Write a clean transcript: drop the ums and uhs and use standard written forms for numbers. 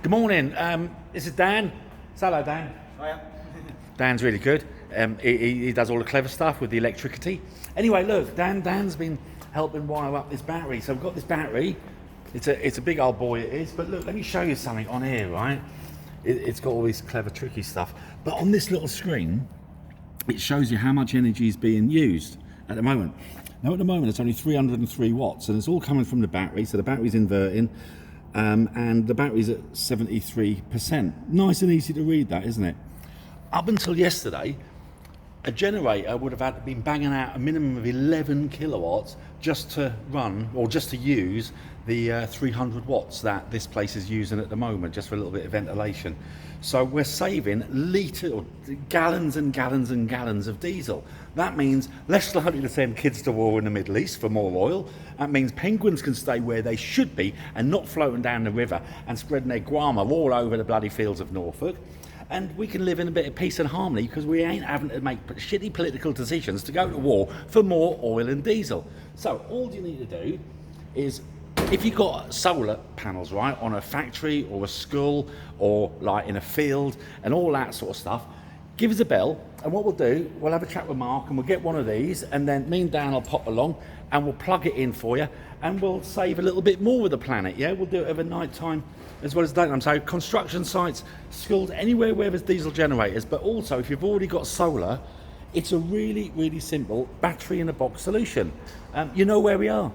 Good morning. This is Dan. Say hello, Dan. Hiya. Dan's really good. He does all the clever stuff with the electricity. Anyway, look, Dan's been helping wire up this battery. So we've got this battery. It's a big old boy, it is. But look, let me show you something on here, right? It's got all this clever, tricky stuff. But on this little screen, it shows you how much energy is being used at the moment. Now, at the moment, it's only 303 watts, and it's all coming from the battery. So the battery's inverting. And the battery's at 73%. Nice and easy to read that, isn't it? Up until yesterday, a generator would have had to been banging out a minimum of 11 kilowatts just to run, or just to use the 300 watts that this place is using at the moment, just for a little bit of ventilation. So we're saving gallons and gallons and gallons of diesel. That means less likely to send kids to war in the Middle East for more oil. That means penguins can stay where they should be and not floating down the river and spreading their guano all over the bloody fields of Norfolk. And we can live in a bit of peace and harmony because we ain't having to make shitty political decisions to go to war for more oil and diesel. So all you need to do is, if you've got solar panels, right, on a factory or a school or like in a field and all that sort of stuff, give us a bell, and what we'll do, we'll have a chat with Mark and we'll get one of these, and then me and Dan will pop along and we'll plug it in for you, and we'll save a little bit more with the planet. Yeah, we'll do it over night time as well as daytime. So construction sites, schools, anywhere where there's diesel generators, but also if you've already got solar, it's a really, really simple battery in a box solution. You know where we are.